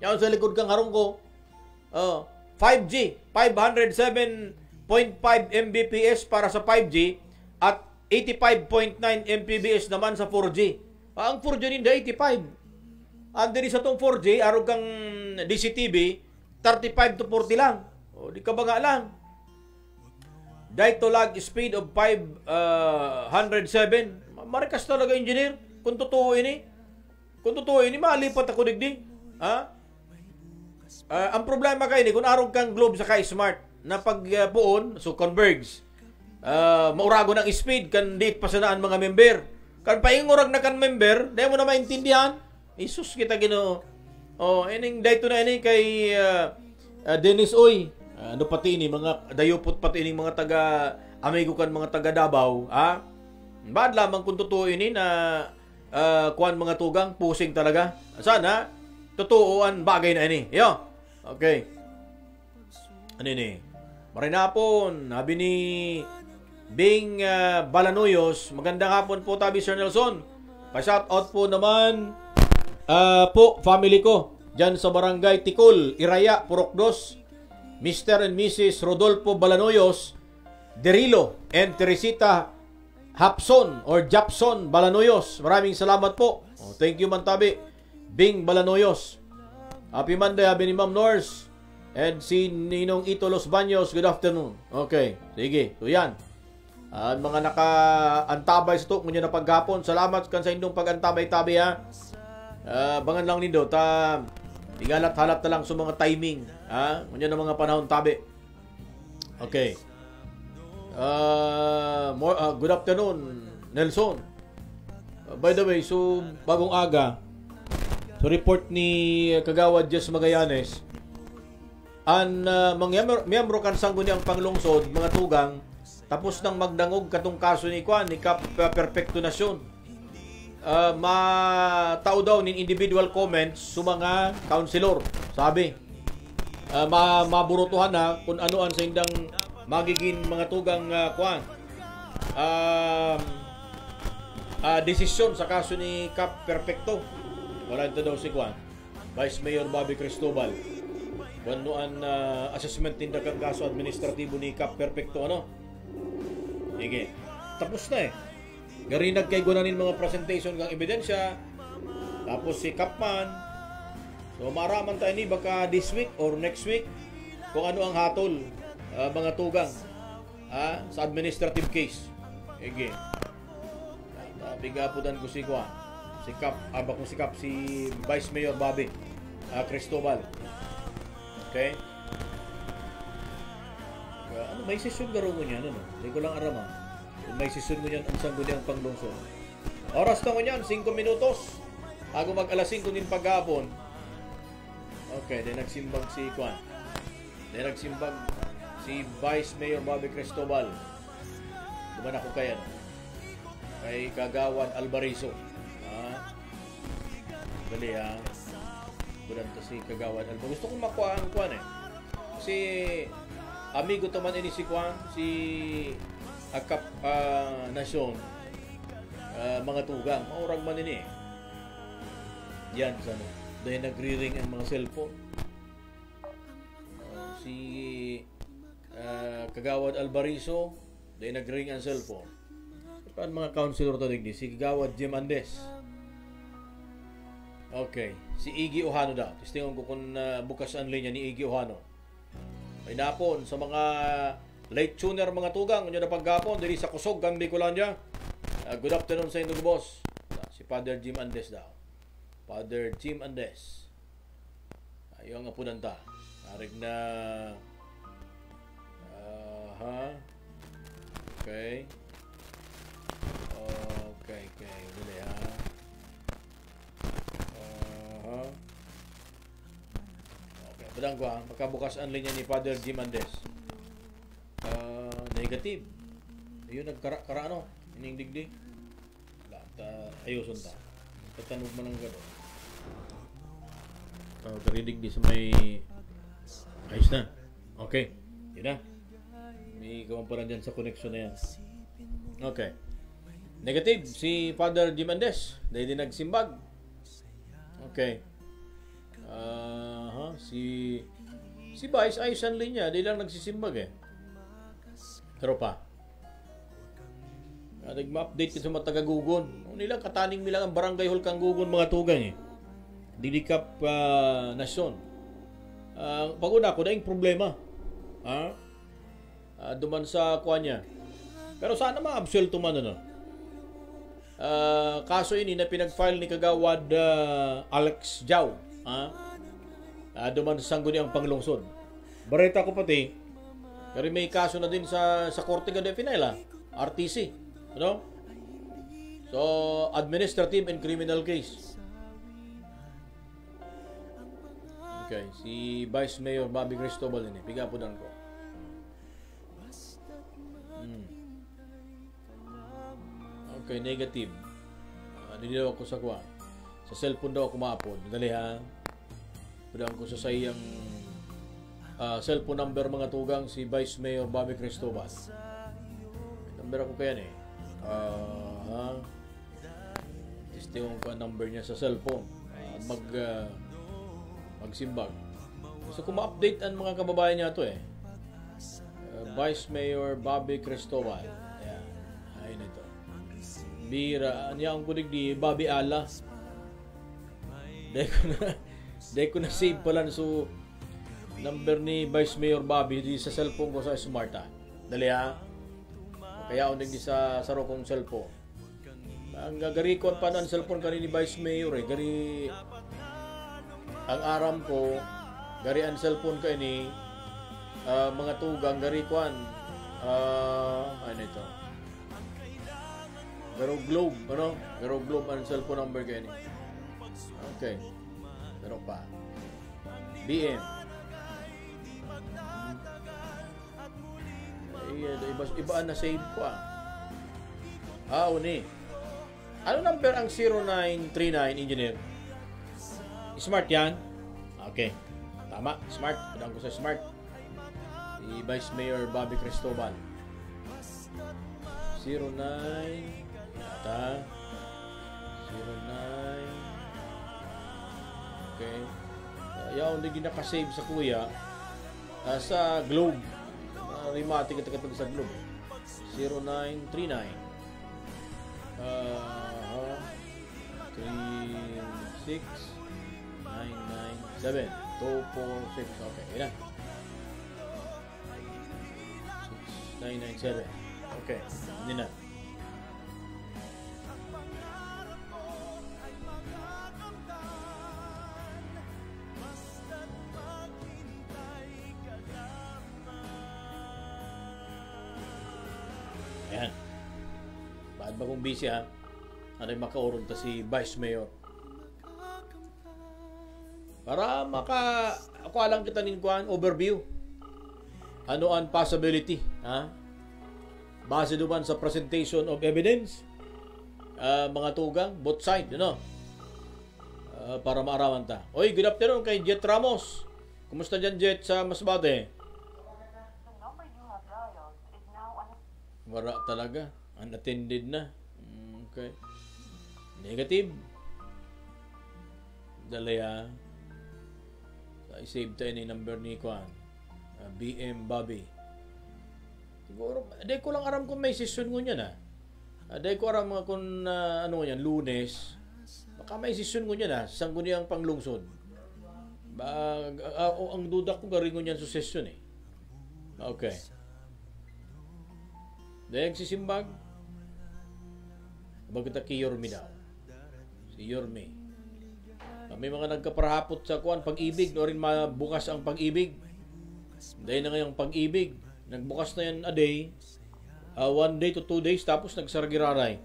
Yan sa likod kang harong ko. 5G, 507.5 Mbps para sa 5G at 85.9 Mbps naman sa 4G. Ang 4G ninda 85. Ang diri sa tong 4G, arog kang DCTV, 35 to 40 lang. O, di ka ba nga lang? Dahil to lag speed of 507. Marikas talaga, engineer. Kung totoo ini. Kung totoo ini, malipat ako digdi. Ha? Ang problema kayo ni, kung arog kang globe sa ka-smart, na pagpuon, so converge, maurago ng speed, kan di pasanaan mga member. Kan paingurag na kan member, dahil mo na maintindihan, isus kita gino. Ining dahito na ini kay Dennis Oy. Ano pati ini, mga dayupot pati ini, mga taga, amigo kan mga taga Davao, ha? Bad lamang kung totoo ini na kuan mga tugang, pusing talaga. Sana, totoo ang bagay na ini. Yo. Okay. Ano ini? Marinapon, habi ni Bing Balanoyos. Magandang hapon po, tabi Sir Nelson. Pa-shout out po naman po, family ko. Diyan sa Barangay Tikol, Iraya, Purokdos. Mr. and Mrs. Rodolfo Balanoyos, Derilo, and Teresita Hapson or Japson Balanoyos. Maraming salamat po. Thank you, Mantabi. Bing Balanoyos. Happy Monday, habi ni Ma'am Norse. And si Ninong Ito Los Baños, good afternoon. Okay, sige. So yan. Mga naka-antabay sa ito, ngunyan na paghapon. Salamat kan sa indong pag-antabay-tabi, ha. Bangan lang nindo, igalat-halat na lang sa mga timing, ha. Ngunyan na mga panahon tabi. Okay. Good afternoon, Nelson. By the way, so bagong aga, so report ni Kagawad Jess Magallanes, ang mga miyembro kan sanggo niyang panglungsod, mga tugang, tapos nang magdangog katong kaso ni Kwan, ni Kap Perfecto Nasyon. Matao daw nin individual comments sa mga councilor. Sabi, maburutuhan na kung ano ang sa indang magiging mga tugang Kwan. Desisyon sa kaso ni Kap Perfecto. Wala ito daw si Kwan, Vice Mayor Bobby Cristobal. Wanuan assessment tinda kang kaso administratibo ni Kap Perfecto, ano? Sige. Tapos na eh. Garinag kay gunanin mga presentation kang ebidensya. Tapos si Kapman. So maraman tayo ni baka this week or next week kung ano ang hatol mga tugang sa administrative case. Sige. Bigapudan ko si Kwan. Si Kap, si Vice Mayor Bobby Cristobal. Okay? May session garo mo niyan, ano? Hindi ko lang aram, may session mo niyan ang sanggo niyang panglungsod. Oras na mo niyan, 5 minutos. Bago mag-alas 5 din paghapon. Okay, then nagsimbang si Kwan. Then nagsimbang si Vice Mayor Bobby Cristobal. Duman ako kaya, no? Kay Kagawad Alvarizo. Dali, ha? Bulan to si Kagawad Alvarizo. Gusto kong makuha ang Kwan, eh. Kasi amigo to man ini si Kwan, si Akap Nasyon, mga tugang, maurang man ini. Yan, sana. Dahil nagre-ring ang mga cellphone. Si Kagawad Alvarizo, dahil nag-ring ang cellphone. Paano mga councilor to digdi? Si Kagawad Jim Andes. Okay. Si Iggy Ohano daw. Tistingon ko kung bukas ang linya ni Iggy Ohano. May napon sa mga late tuner mga tugang. Nyo na paggapon. Dili sa Kusog, Gambi Kulandia. Good afternoon sa inyo, boss. Si Father Jim Andes daw. Father Jim Andes. Ayaw nga po nanta. Narig na... Okay. Okay. Dili, ha. Okay. Padang ko, ha. Magkabukas ang linya ni Father Jim Andes. Negative. Ayun, nagkara ano? Ining digdi. ayuson ta. Tatanong mo ng gano'n. Karinig di sa may ayos na. Okay. Yun na. May kawamparan dyan sa connection na yan. Okay. Negative. Si Father Jimenez. Dahil din nagsimbag. Okay. Si Vice ayusan linya. Dahil lang nagsisimbag eh. Pero pa. Nag-update ka sa mga taga-Gugon. Nilang kataning nilang ang barangay hall kang Gugon mga tugang eh. Didikap nasyon. Pag-una ko na yung problema. Duman sa kuha niya. Pero sana ma-absuelto man ano. Kaso ini na pinag-file ni Kagawad Alex Jau. Duman sa sangguni ang panglungsod. Bareta ko pati. Pero may kaso na din sa Korte de Finela. RTC. Ano? So, administrative and criminal case. Okay, si Vice Mayor Bobby Cristobal ini, pigapudan ko. Okay, negative. Nililaw ako sa kuha. Sa cellphone daw ako maapod. Dali ha. Pudan ko sa sayang cellphone number mga tugang si Vice Mayor Bobby Cristobal. Number ako kaya eh. Testing ko ang number niya sa cellphone. Magsimbag. Gusto ko ma-update ang mga kababayan niya to eh. Vice Mayor Bobby Cristobal. Ayan. Ayun ito. Bira. Niya ang kunig di Bobby Ala. Dahil ko na save pala so number ni Vice Mayor Bobby di sa cellphone ko sa smart ha. Dali ha. Kaya unig di sa sarokong cellphone. Ang gari ko pa ng cellphone kanini Vice Mayor eh. Gari ang aram ko gari ang cellphone ka ini mga tugang gari kuan ano ito Garo Globe ano Garo Globe ang cellphone number ka ini. Okay. Pero pa BM iba na save ko uni. Ano number ang 0939 engineer? Smart yan? Okay. Tama. Smart. Padang ko sa smart. Si Vice Mayor Bobby Cristobal. 09 yata. 09 okay. Ayaw hindi ginakasave sa kuya sa Globe. Rimati kita sa Globe. 0939 36 997 246 okay, yan 6997 okay, hindi na yan bakit ba kung busy ha ano yung makaurong ta si Vice Mayor para ako alang kita ninkuhan overview ano ang possibility base duman sa presentation of evidence mga tugang both side para maarawan ta. Oy, good afternoon kay Jet Ramos. Kumusta dyan Jet sa Masbate? Wala talaga, unattended na. Okay, negative dalaya. I-save tayo ni number ni Kwan. BM Bobby. Siguro, di ko lang aram kung may session ko niyan di ko aram kung ano yan, Lunes. Baka may session ko niyan saan ko niyang panglungsod. Ang duda ko garing ko niyan sa session eh. Okay. Dahil sisimbag. Bagata kay Yorme daw. Si Yorme. May mga nagkaparahapot sa kuan pag-ibig no rin mabukas ang pag-ibig. Dahil na ngayong pag-ibig nagbukas na yan a day 1 day to 2 days tapos nagsaragiraray.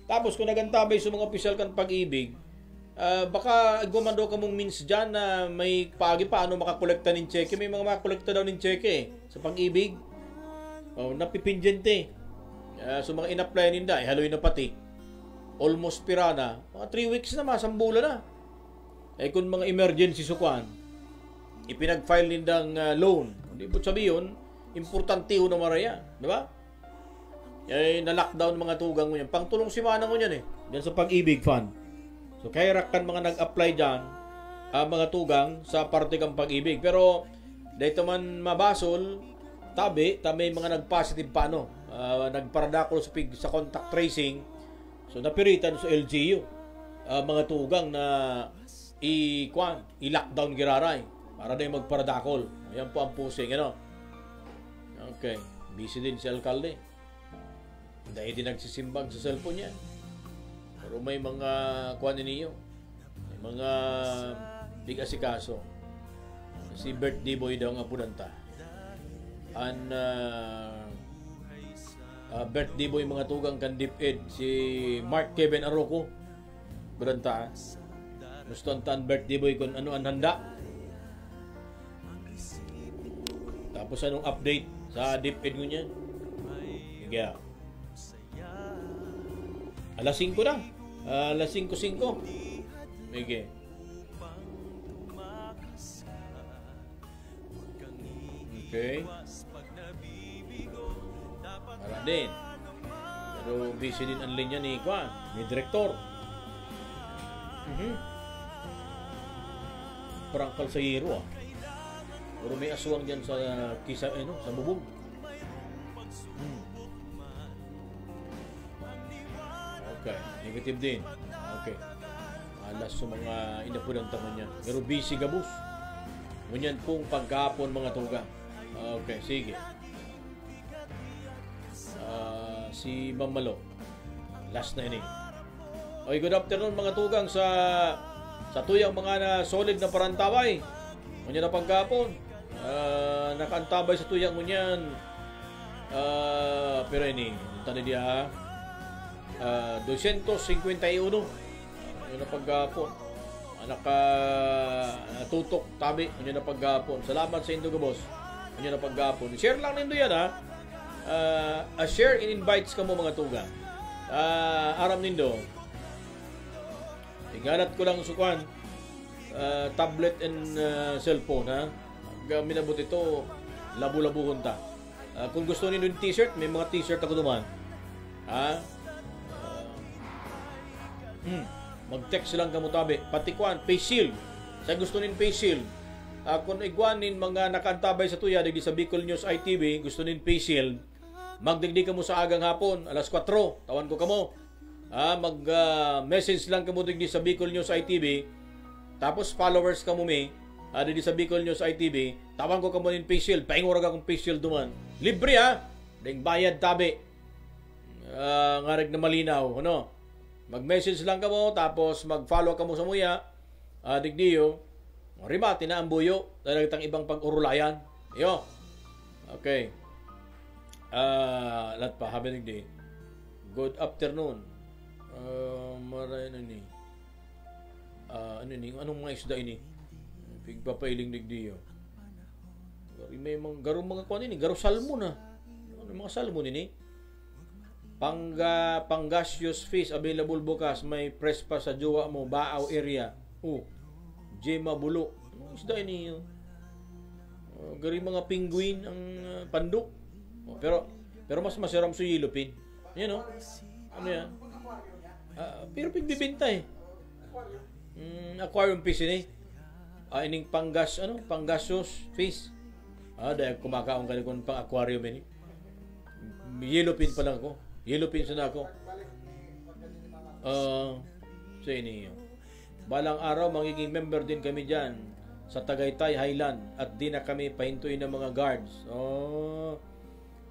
Tapos kung nagantabay sa mga opisyal kan pag-ibig baka gumando ka mong means dyan na may paagi paano makakolekta ng cheque. May mga makakolekta daw ng cheque sa pag-ibig napipindyente so mga in-apply ninda haloy na pati almost pira na, mga 3 weeks na, masambulan na. Kung mga emergency sukuan, ipinag-file nindang loan. Hindi po sabihin, importante ho na maraya. Di ba? Na-lockdown mga tugang mo yan. Pangtulong si Manang mo yan Yan sa Pag-ibig Fund. So, kaya rakan mga nag-apply dyan, mga tugang sa parte kang Pag-ibig. Pero, dahito man mabasol, tabi, may mga nag-positive pa, nagparadakol sa contact tracing. So, napiritan sa LGU. Mga tugang na i-lockdown giraray para na yung magparadakol. Ayan po ang pusing, Okay. Busy din si Alkalde. Dahil din nagsisimbang sa cellphone niya. Pero may mga niyo. May mga big asikaso. Si birthday boy daw nga punanta. Birthday boy mga tugang kan DepEd si Mark Kevin Arroco. Punanta. Gusto ang birthday boy kung ano ang handa. Tapos anong update sa DepEd mo niyan? Sige. Alas 5 na. Alas 5:05. Sige. Okay. Para din. Pero busy din ang linya ni Direktor. Prangkal sa hero Pero may aswang dyan sa sa bubong. Okay, negative din. Okay. Alas sa mga inapunan tangon niya. Pero busy gabus. Ngunyan pong pagkapon mga tugang. Okay, sige. Si Mamalo. Last na ini. Okay, good afternoon mga tugang sa tuyang mga na solid na parantaway. Ngunyan na pagkapon. Nakaantabay sa tuyang ngunyan. Pero ini, tanda dia 251. Yun na pagkapon. Tutok tabi. Yun na pagkapon. Salamat sa Indo Gabos. Yun na pagkapon. Share lang nindo yan share in invites ka mo mga tuga. Aram nindo. Ingalat ko lang sukuan. Tablet and cellphone minabot ito labu-labuhon ta. Kung gusto niyo yung t-shirt, may mga t-shirt ako naman. Mag-text lang kamo tabi. Pati kuan face shield. Sa gusto nin face shield. Kung igwanin mga nakaantabay sa tuya digdi sa Bicol News ITV, gusto nin face shield. Magdigdi kamo sa agang hapon, alas 4, tawan ko kamo. Mag-message lang kamo digdi sa Bicol News ITV. Tapos followers kamo may digdi sa Bicol News ITV, tawan ko kamo nin face shield. Paingura ka kung face shield duman. Libre ding bayad tabi. Ngareg na malinaw, Mag-message lang kamo tapos mag-follow kamo sa muya. Digdiyo. Rimati na ang buyo. Talagang ibang pag-urulayan. Yo. Okay. Lat pa habi digdi. Good afternoon. Maray na ni. Anong mga isda ini? Pigpapailing digdiyo. May mga garong mga kuan ini, garo salmon Ano mga salmon ini? Pangasius fish available bukas. May press pa sa jowa mo Baaw area. Jema bulo. Isda ini. Gari mga penguin ang panduk. Pero mas masiram sa yellowfin. Yan Ano yan? Pero pigbibinta aquarium fish ini. Ining Pangasius fish. Dahil kumakaon ka kung pang aquarium ini. Yellowfin pa lang ako. Yellowfin na ako. So ini. Balang araw magiging member din kami dyan sa Tagaytay Highland at di na kami pahintuin ng mga guards.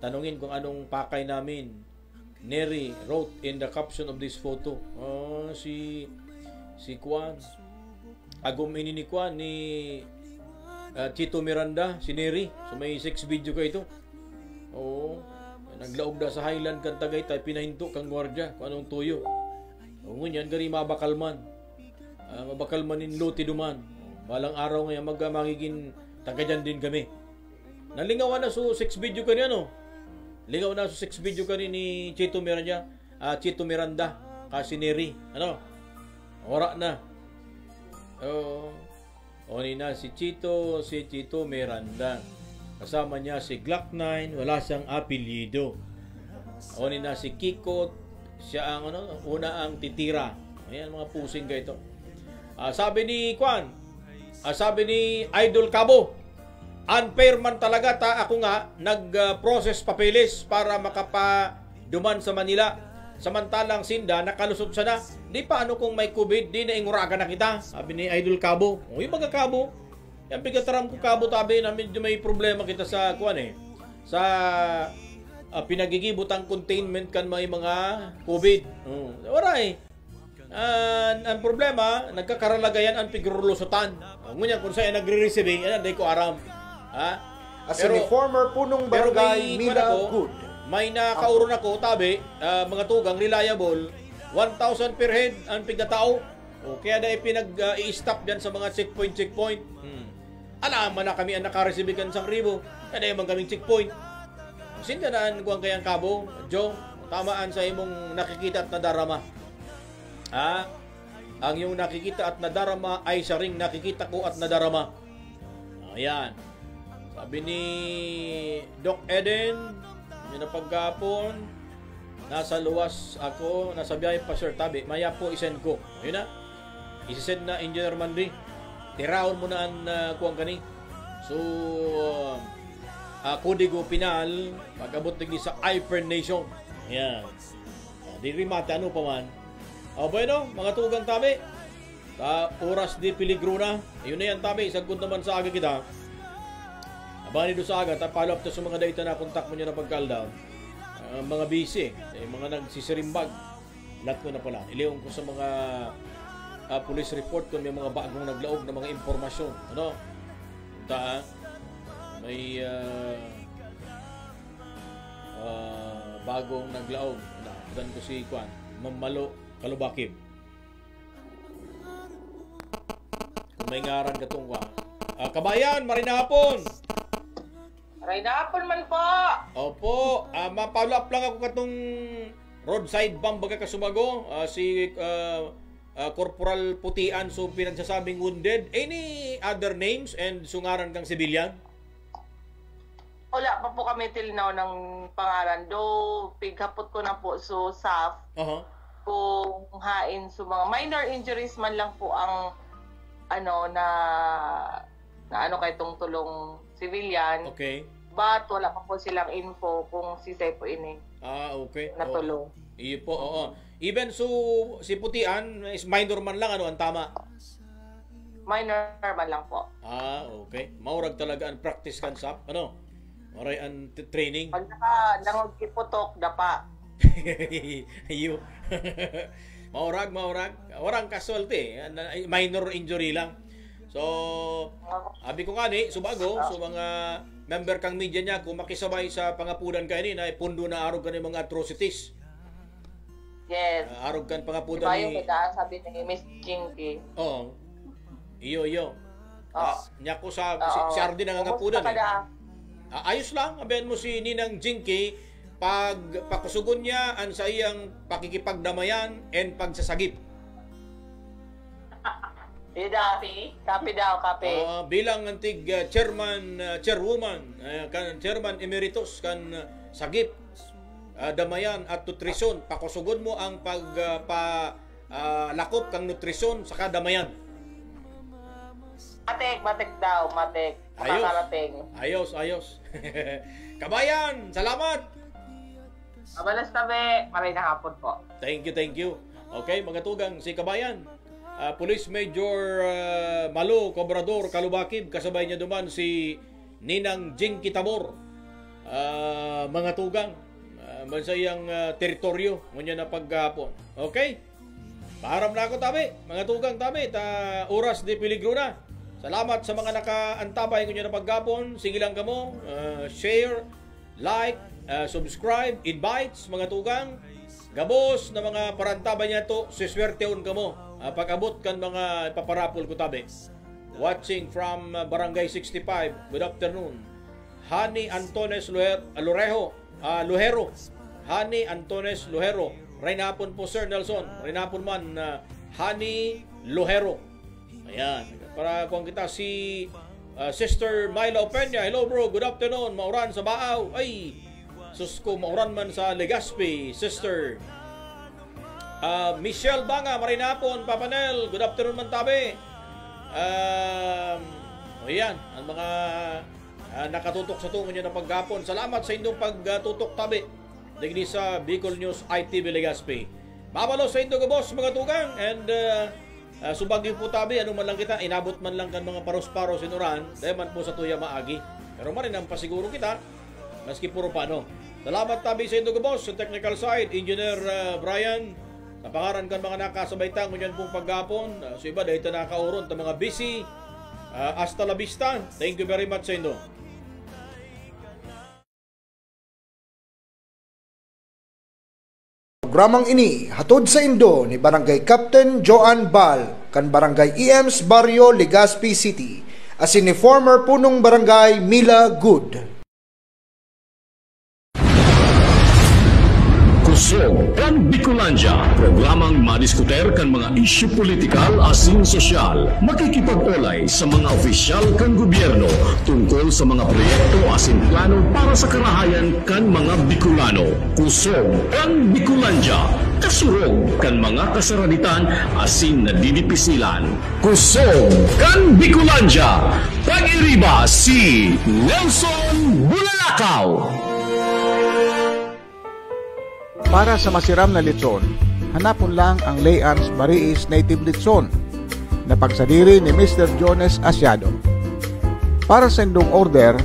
Tanungin kung anong pakay namin. Neri wrote in the caption of this photo. Si Kwan. Agum ini ni Kwan ni Chito Miranda, si Neri. So may 6 video ka ito. Naglaog na sa Highland kan Tagaytay, pinahinto kang gwardiya kung anong tuyo. Ngunyan gari mabakalman. Mabakalmanin luti duman. Balang araw ngayon magiging tagadyan din kami. Nalingawan na so 6 video ka niya Lingaw na so 6 video ka ni Chito Miranda. kasineri. Ano? Ora na. Oni na si Chito Miranda. Kasama niya si Glock 9, wala siyang apelyido. Oni na si Kiko, siya ang una ang titira. Ayan mga pusing ka ito. Sabi ni sabi ni Idol Cabo, unfair man talaga ako nga nag-process papeles para makapaduman sa Manila. Samantalang Sinda, nakalusot siya na. Di paano kung may COVID, di na inguragan na kita. Sabi ni Idol Cabo. O yung mga Cabo, yung pigataram ko Cabo tabi na medyo may problema kita sa sa pinagigibutang containment kan may mga COVID. Wala ang problema, nagkakaralagayan ang pigurulusutan. Ngunyan kung sa'yo nagre-receive, yan hindi ko aram. As in former punong barangay Mila Good. May nakauron ako, tabi, mga tugang, reliable, 1,000 per head ang pigkatao. Kaya na pinag-i-stop dyan sa mga checkpoint. Alaman na kami ang nakareceive kan 1,000. Kaya na yung kaming checkpoint. Sindanaan ko ang kayang Cabo, Joe, tamaan sa imong nakikita at nadarama. Ang iyong nakikita at nadarama ay sa ring nakikita ko at nadarama. Ayan. Sabi ni Doc Eden, yun na pagkapon, nasa luwas ako, nasa biyahe pa sir, tabi, maya po isend ko. Yun na, isisend na Engineer Mandy. Tiraon mo na ang kuwang kani. So, Kodigo Pinal, pag-abot tigni sa Hypernation. Yan. Di rimate, ano pa man. Bueno, mga tugang tabi, oras di piligruna. Yun na yan tabi, isagod naman sa aga kita. Abani do sa aga, follow up to sa mga data na kontak mo nyo na pagkaldaw. Mga busy, mga nagsisirimbag. Lahat ko na pala. Iliyon ko sa mga police report kung may mga bagong naglaog na mga impormasyon. Ano? May bagong naglaog. Dan ko si Mamalo Kalubakib. Kung may ngaran ka itong kabayan, marinahapon! Marinahapon man po! Opo, ma-follow up lang ako katong roadside bomb baga kasumago. Si Corporal Putian, so pinagsasabing wounded. Any other names and sungaran kang civilian? Wala pa po kami till now ng pangalan. Do, pighapot ko na po so SAF. Kung hain so mga minor injuries man lang po ang na kay tong tulong civilian. Okay. But wala pa po silang info kung si Sepo ini. Okay. Natulong. Iyo po, oo. Even so, si Putian, is minor man lang, ang tama? Minor man lang po. Okay. Maurag talaga ang practice kan SAP, Maray ang training. Pag langog kiputok, dapa. Iyo. maurag. Orang casualty. Minor injury lang. So, abi ko kani, subago, so mga member kang media niya, kung makisabay sa pangapudan ka ini, na pundo na arog ka ng mga atrocities. Yes. Arog kan pangapudan ni... Diba yung sabi ni Miss Jinky? Oo. Iyo. Niya ko sa si Ardi na nangapudan. Ayos lang, abayan mo si Ninang Jinky, pag pakusugon niya, ang sa iyang pakikipagdamayan and pagsasagip. Kape daw. Bilang antig chairwoman, chairman emeritus kan sagip, damayan at nutrisyon, pakusugod mo ang lakop kang nutrisyon sa damayan. Matik daw. Ayos. Kabayan, salamat. Abalas tabi, marinahapon po. Thank you. Okay, mga tugang, si Kabayan. Police Major Malo Cobrador Kalubakib, kasabay niya duman si Ninang Jinky Tabor. Mga tugang, mansayang teritoryo ngunya na paghapon. Okay? Param na ako tabi, mga tugang tabi, oras di peligro na. Salamat sa mga nakaantabay ngunya na paghapon. Sige lang kamo, share, like, subscribe, invites mga tugang. Gabos na mga parantabay niya to, siswerteon kamo. Pag-abot kan mga paparapol ko tabi. Watching from Barangay 65. Good afternoon. Hani Antones Luhero. Hani Antones Luhero. Rainapon po Sir Nelson. Rainapon man Hani Lohero. Ayan. Para kung kita si Sister Myla Opeña. Hello bro, good afternoon. Mauran sa Baaw. Ay, sus ko, mauran man sa Legazpi. Sister Michelle Banga, Marinapon, Papanel. Good afternoon man tabi. Ayan, ang mga nakatutok sa tungo nyo ng paggapon. Salamat sa inyong pagtutok tabi. Digni sa Bicol News ITV Legazpi. Mabalo sa inyong boss mga tugang. And subagyo po tabi, ano man lang kita, inabot man lang kan mga paros-paros inuran, dahil man po sa tuya maagi. Pero man rin ang pasiguro kita, maski puro paano. Salamat tabi sa inyong boss, sa technical side, Engineer Brian, sa pangaran kan mga nakasabay tang ngunyan pong paggapon. So iba, dahil ito nakauron, ta mga busy. Hasta la vista. Thank you very much sa inyo. Programang ini hatod sa Indo ni Barangay Captain Joan Bal kan Barangay EMS Barrio Legazpi City asin ni former punong barangay Mila Good. Kusog kan Bicolandia, programang madiskuter kan mga isyu politikal asin sosyal, makikipag-ulay sa mga opisyal kan gobyerno tungkol sa mga proyekto asin plano para sa karahayan kan mga Bicolano. Kusog kan Bicolandia, kasurog kan mga kasaranitan asin nadidipisilan. Kusog kan Bicolandia, pag-iriba si Nelson Bulalakaw. Para sa masiram na lechon, hanapon lang ang Layans Bariis Native Lechon na pagsadiri ni Mr. Jones Asiado. Para sa indong order,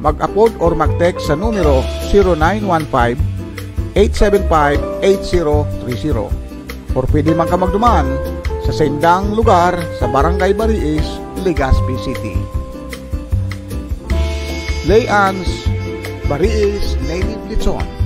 mag-upload or mag-text sa numero 0915-875-8030 or pwede man ka magduman sa sendang lugar sa Barangay Bariis, Legazpi City. Layans Bariis Native Lechon.